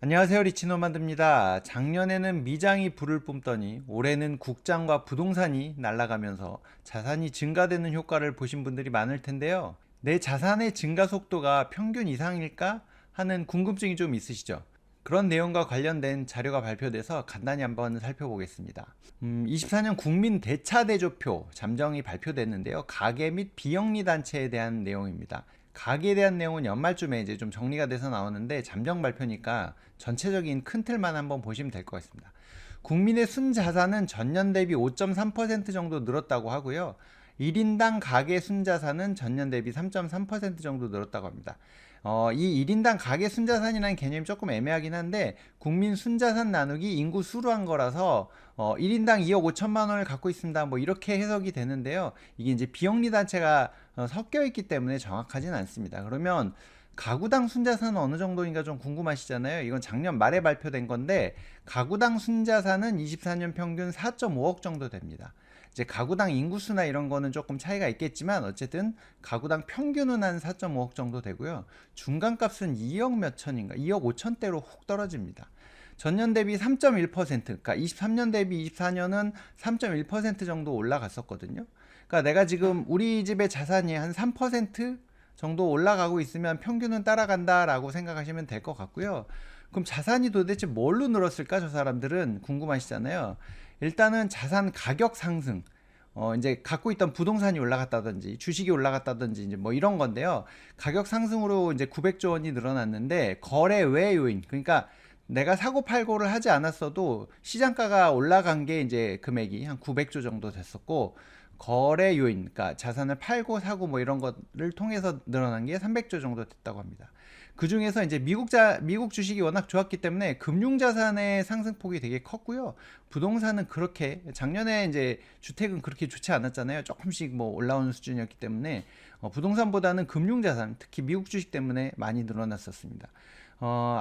안녕하세요, 리치노만드입니다. 작년에는 미장이 불을 뿜더니 올해는 국장과 부동산이 날아가면서 자산이 증가되는 효과를 보신 분들이 많을 텐데요. 내 자산의 증가 속도가 평균 이상일까 하는 궁금증이 좀 있으시죠? 그런 내용과 관련된 자료가 발표돼서 간단히 한번 살펴보겠습니다. 24년 국민 대차대조표 잠정이 발표됐는데요. 가계 및 비영리 단체에 대한 내용입니다. 가계에 대한 내용은 연말쯤에 이제 좀 정리가 돼서 나오는데 잠정 발표니까 전체적인 큰 틀만 한번 보시면 될 것 같습니다. 국민의 순자산은 전년 대비 5.3% 정도 늘었다고 하고요. 1인당 가계 순자산은 전년 대비 3.3% 정도 늘었다고 합니다. 이 1인당 가계 순자산이라는 개념이 조금 애매하긴 한데 국민 순자산 나누기 인구 수로 한 거라서 1인당 2억 5천만 원을 갖고 있습니다. 뭐 이렇게 해석이 되는데요. 이게 이제 비영리 단체가 섞여 있기 때문에 정확하진 않습니다. 그러면 가구당 순자산은 어느 정도인가 좀 궁금하시잖아요. 이건 작년 말에 발표된 건데 가구당 순자산은 24년 평균 4.5억 정도 됩니다. 이제 가구당 인구수나 이런 거는 조금 차이가 있겠지만 어쨌든 가구당 평균은 한 4.5억 정도 되고요. 중간값은 2억 몇 천인가 2억 5천대로 훅 떨어집니다. 전년 대비 3.1%, 그러니까 23년 대비 24년은 3.1% 정도 올라갔었거든요. 그러니까 내가 지금 우리 집의 자산이 한 3% 정도 올라가고 있으면 평균은 따라간다라고 생각하시면 될 것 같고요. 그럼 자산이 도대체 뭘로 늘었을까? 저 사람들은 궁금하시잖아요. 일단은 자산 가격 상승. 이제 갖고 있던 부동산이 올라갔다든지 주식이 올라갔다든지 이제 뭐 이런 건데요. 가격 상승으로 이제 900조 원이 늘어났는데 거래 외 요인. 그러니까 내가 사고 팔고를 하지 않았어도 시장가가 올라간 게 이제 금액이 한 900조 정도 됐었고 거래 요인, 그러니까 자산을 팔고 사고 뭐 이런 것을 통해서 늘어난 게 300조 정도 됐다고 합니다. 그 중에서 이제 미국 주식이 워낙 좋았기 때문에 금융 자산의 상승폭이 되게 컸고요. 부동산은 그렇게 작년에 이제 주택은 그렇게 좋지 않았잖아요. 조금씩 뭐 올라오는 수준이었기 때문에 부동산보다는 금융 자산, 특히 미국 주식 때문에 많이 늘어났었습니다.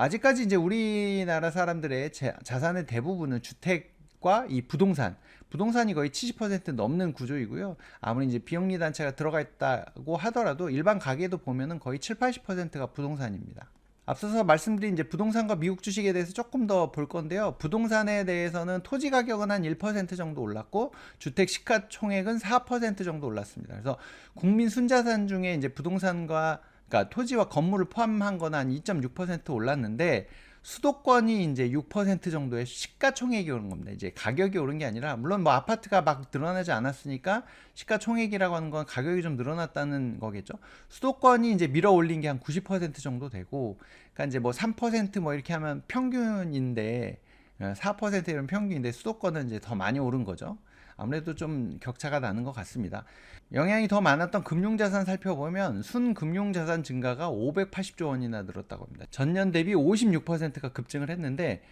아직까지 이제 우리나라 사람들의 자산의 대부분은 주택과 이 부동산이 거의 70% 넘는 구조이고요. 아무리 이제 비영리 단체가 들어가 있다고 하더라도 일반 가계도 보면은 거의 7, 80%가 부동산입니다. 앞서서 말씀드린 이제 부동산과 미국 주식에 대해서 조금 더 볼 건데요. 부동산에 대해서는 토지 가격은 한 1% 정도 올랐고 주택 시가총액은 4% 정도 올랐습니다. 그래서 국민 순자산 중에 이제 부동산과 그러니까 토지와 건물을 포함한 거는 한 2.6% 올랐는데 수도권이 이제 6% 정도의 시가총액이 오른 겁니다. 이제 가격이 오른 게 아니라 물론 뭐 아파트가 막 늘어나지 않았으니까 시가총액이라고 하는 건 가격이 좀 늘어났다는 거겠죠. 수도권이 이제 밀어 올린 게 한 90% 정도 되고 그러니까 이제 뭐 3%뭐 이렇게 하면 평균인데 4%이런 평균인데 수도권은 이제 더 많이 오른 거죠. 아무래도 좀 격차가 나는 것 같습니다. 영향이 더 많았던 금융자산 살펴보면 순금융자산 증가가 580조 원이나 늘었다고 합니다. 전년 대비 56%가 급증을 했는데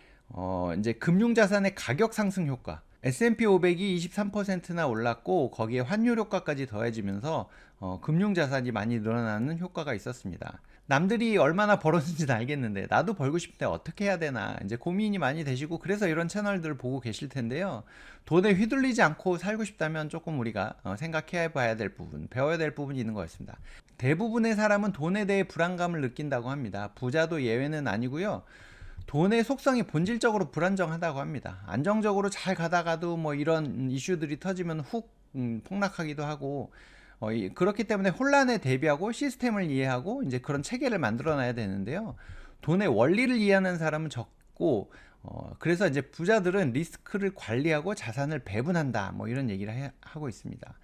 이제 금융자산의 가격 상승 효과 S&P 500이 23%나 올랐고 거기에 환율 효과까지 더해지면서 금융자산이 많이 늘어나는 효과가 있었습니다. 남들이 얼마나 벌었는지는 알겠는데 나도 벌고 싶은데 어떻게 해야 되나 이제 고민이 많이 되시고 그래서 이런 채널들을 보고 계실 텐데요. 돈에 휘둘리지 않고 살고 싶다면 조금 우리가 생각해 봐야 될 부분, 배워야 될 부분이 있는 것 같습니다. 대부분의 사람은 돈에 대해 불안감을 느낀다고 합니다. 부자도 예외는 아니고요. 돈의 속성이 본질적으로 불안정하다고 합니다. 안정적으로 잘 가다가도 뭐 이런 이슈들이 터지면 훅 폭락하기도 하고 그렇기 때문에 혼란에 대비하고 시스템을 이해하고 이제 그런 체계를 만들어 놔야 되는데요. 돈의 원리를 이해하는 사람은 적고 그래서 이제 부자들은 리스크를 관리하고 자산을 배분한다 뭐 이런 얘기를 하고 있습니다.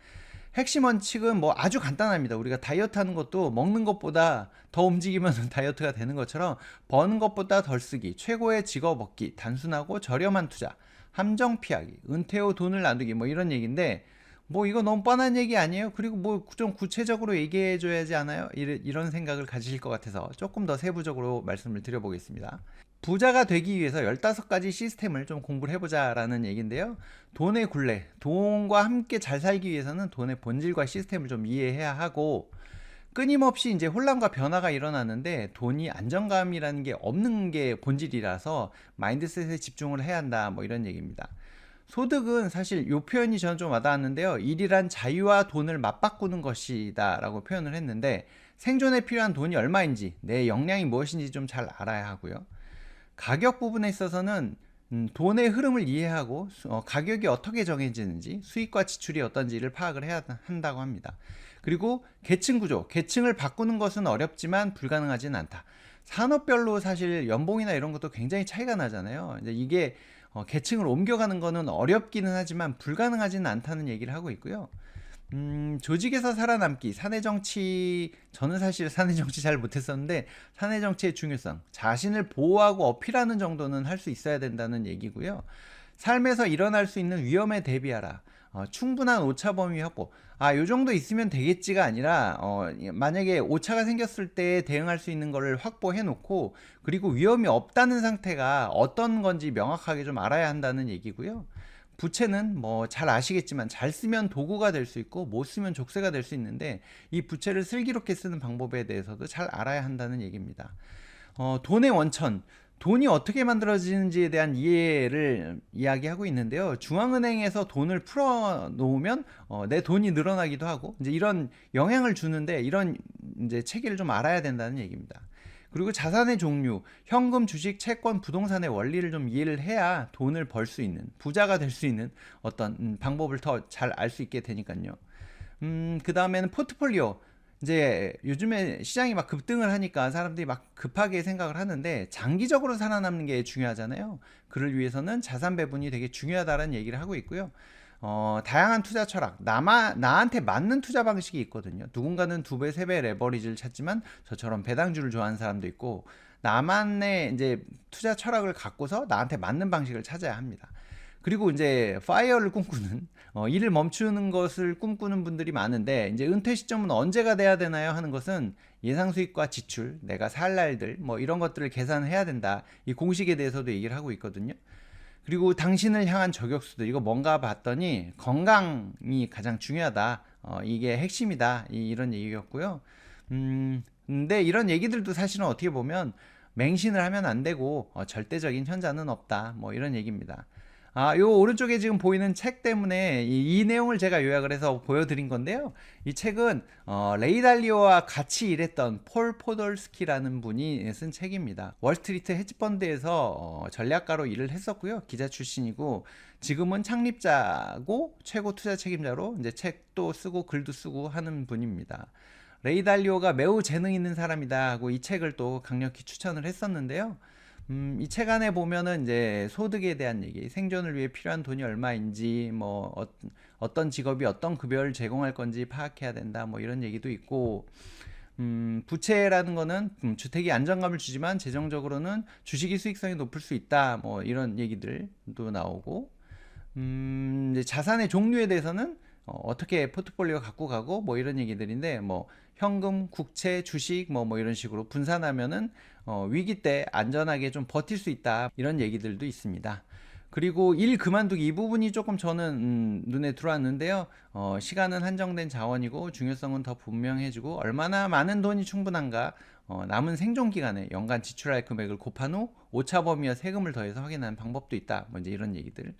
핵심 원칙은 뭐 아주 간단합니다. 우리가 다이어트 하는 것도 먹는 것보다 더 움직이면 다이어트가 되는 것처럼 버는 것보다 덜 쓰기, 최고의 직업 얻기, 단순하고 저렴한 투자, 함정 피하기, 은퇴 후 돈을 나누기 뭐 이런 얘기인데 뭐 이거 너무 뻔한 얘기 아니에요? 그리고 뭐 좀 구체적으로 얘기해 줘야지 않아요? 이런 생각을 가지실 것 같아서 조금 더 세부적으로 말씀을 드려보겠습니다. 부자가 되기 위해서 15가지 시스템을 좀 공부를 해보자라는 얘기인데요. 돈의 굴레, 돈과 함께 잘 살기 위해서는 돈의 본질과 시스템을 좀 이해해야 하고 끊임없이 이제 혼란과 변화가 일어나는데 돈이 안정감이라는 게 없는 게 본질이라서 마인드셋에 집중을 해야 한다 뭐 이런 얘기입니다. 소득은 사실 이 표현이 저는 좀 와닿았는데요. 일이란 자유와 돈을 맞바꾸는 것이다 라고 표현을 했는데 생존에 필요한 돈이 얼마인지 내 역량이 무엇인지 좀 잘 알아야 하고요. 가격 부분에 있어서는 돈의 흐름을 이해하고 가격이 어떻게 정해지는지, 수익과 지출이 어떤지를 파악을 해야 한다고 합니다. 그리고 계층 구조, 계층을 바꾸는 것은 어렵지만 불가능하진 않다. 산업별로 사실 연봉이나 이런 것도 굉장히 차이가 나잖아요. 이제 이게 계층을 옮겨가는 거는 어렵기는 하지만 불가능하지는 않다는 얘기를 하고 있고요. 조직에서 살아남기, 사내 정치, 저는 사실 사내 정치 잘 못했었는데, 사내 정치의 중요성, 자신을 보호하고 어필하는 정도는 할 수 있어야 된다는 얘기고요. 삶에서 일어날 수 있는 위험에 대비하라. 충분한 오차 범위 확보. 요 정도 있으면 되겠지가 아니라, 만약에 오차가 생겼을 때 대응할 수 있는 거를 확보해 놓고, 그리고 위험이 없다는 상태가 어떤 건지 명확하게 좀 알아야 한다는 얘기고요. 부채는 뭐 잘 아시겠지만 잘 쓰면 도구가 될 수 있고 못 쓰면 족쇄가 될 수 있는데, 이 부채를 슬기롭게 쓰는 방법에 대해서도 잘 알아야 한다는 얘기입니다. 돈의 원천, 돈이 어떻게 만들어지는지에 대한 이해를 이야기하고 있는데요. 중앙은행에서 돈을 풀어 놓으면 내 돈이 늘어나기도 하고, 이제 이런 영향을 주는데, 이런 이제 체계를 좀 알아야 된다는 얘기입니다. 그리고 자산의 종류, 현금, 주식, 채권, 부동산의 원리를 좀 이해를 해야 돈을 벌 수 있는, 부자가 될 수 있는 어떤 방법을 더 잘 알 수 있게 되니까요. 그 다음에는 포트폴리오. 이제 요즘에 시장이 막 급등을 하니까 사람들이 막 급하게 생각을 하는데, 장기적으로 살아남는 게 중요하잖아요. 그를 위해서는 자산 배분이 되게 중요하다는 얘기를 하고 있고요. 다양한 투자 철학, 나한테 맞는 투자 방식이 있거든요. 누군가는 2배, 3배 레버리지를 찾지만 저처럼 배당주를 좋아하는 사람도 있고, 나만의 이제 투자 철학을 갖고서 나한테 맞는 방식을 찾아야 합니다. 그리고 이제 파이어를 꿈꾸는, 일을 멈추는 것을 꿈꾸는 분들이 많은데, 이제 은퇴 시점은 언제가 돼야 되나요 하는 것은 예상 수익과 지출, 내가 살 날들 뭐 이런 것들을 계산해야 된다. 이 공식에 대해서도 얘기를 하고 있거든요. 그리고 당신을 향한 저격수도 이거 뭔가 봤더니 건강이 가장 중요하다. 이게 핵심이다. 이런 얘기였고요. 근데 이런 얘기들도 사실은 어떻게 보면 맹신을 하면 안 되고, 절대적인 현자는 없다. 뭐 이런 얘기입니다. 요 오른쪽에 지금 보이는 책 때문에 이 내용을 제가 요약을 해서 보여드린 건데요. 이 책은 레이 달리오와 같이 일했던 폴 포돌스키라는 분이 쓴 책입니다. 월스트리트 헤지펀드에서 전략가로 일을 했었고요. 기자 출신이고, 지금은 창립자고 최고 투자 책임자로 이제 책도 쓰고 글도 쓰고 하는 분입니다. 레이 달리오가 매우 재능 있는 사람이다 하고 이 책을 또 강력히 추천을 했었는데요. 이 책 안에 보면은 이제 소득에 대한 얘기, 생존을 위해 필요한 돈이 얼마인지, 뭐 어떤 직업이 어떤 급여를 제공할 건지 파악해야 된다, 뭐 이런 얘기도 있고, 부채라는 거는 주택이 안정감을 주지만 재정적으로는 주식이 수익성이 높을 수 있다, 뭐 이런 얘기들도 나오고, 이제 자산의 종류에 대해서는 어떻게 포트폴리오 갖고 가고 뭐 이런 얘기들인데, 뭐 현금, 국채, 주식 뭐 이런 식으로 분산하면은 위기 때 안전하게 좀 버틸 수 있다, 이런 얘기들도 있습니다. 그리고 일 그만두기, 이 부분이 조금 저는 눈에 들어왔는데요. 시간은 한정된 자원이고 중요성은 더 분명해지고, 얼마나 많은 돈이 충분한가, 남은 생존 기간에 연간 지출할 금액을 곱한 후 오차 범위와 세금을 더해서 확인하는 방법도 있다. 뭐 이제 이런 얘기들.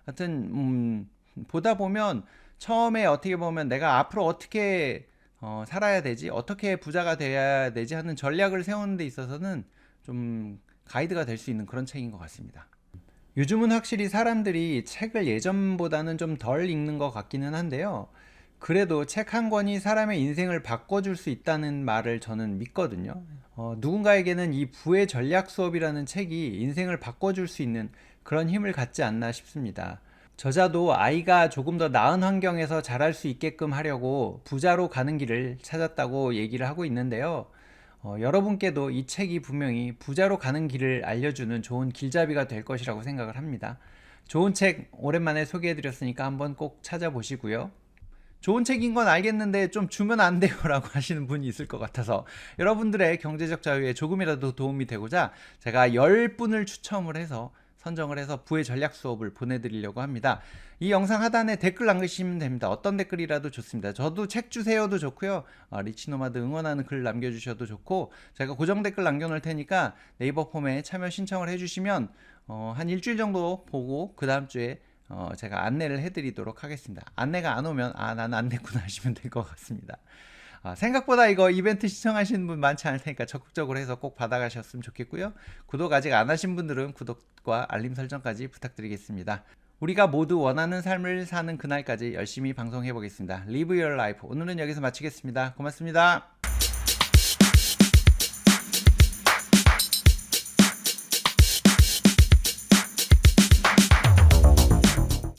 하여튼 보다 보면 처음에 어떻게 보면 내가 앞으로 어떻게 살아야 되지, 어떻게 부자가 돼야 되지 하는 전략을 세우는 데 있어서는 좀 가이드가 될 수 있는 그런 책인 것 같습니다. 요즘은 확실히 사람들이 책을 예전보다는 좀 덜 읽는 것 같기는 한데요. 그래도 책 한 권이 사람의 인생을 바꿔줄 수 있다는 말을 저는 믿거든요. 누군가에게는 이 부의 전략 수업이라는 책이 인생을 바꿔줄 수 있는 그런 힘을 갖지 않나 싶습니다. 저자도 아이가 조금 더 나은 환경에서 자랄 수 있게끔 하려고 부자로 가는 길을 찾았다고 얘기를 하고 있는데요. 여러분께도 이 책이 분명히 부자로 가는 길을 알려주는 좋은 길잡이가 될 것이라고 생각을 합니다. 좋은 책 오랜만에 소개해드렸으니까 한번 꼭 찾아보시고요. 좋은 책인 건 알겠는데 좀 주면 안 돼요 라고 하시는 분이 있을 것 같아서, 여러분들의 경제적 자유에 조금이라도 도움이 되고자 제가 10분을 추첨을 해서 선정을 해서 부의 전략 수업을 보내드리려고 합니다. 이 영상 하단에 댓글 남기시면 됩니다. 어떤 댓글이라도 좋습니다. 저도 책 주세요도 좋고요. 리치노마드 응원하는 글 남겨주셔도 좋고, 제가 고정 댓글 남겨놓을 테니까 네이버 폼에 참여 신청을 해주시면 한 일주일 정도 보고 그 다음 주에 제가 안내를 해드리도록 하겠습니다. 안내가 안 오면 나는 안 됐구나 하시면 될 것 같습니다. 생각보다 이거 이벤트 시청하시는 분 많지 않을 테니까 적극적으로 해서 꼭 받아가셨으면 좋겠고요. 구독 아직 안 하신 분들은 구독과 알림 설정까지 부탁드리겠습니다. 우리가 모두 원하는 삶을 사는 그날까지 열심히 방송해 보겠습니다. Live your life. 오늘은 여기서 마치겠습니다. 고맙습니다.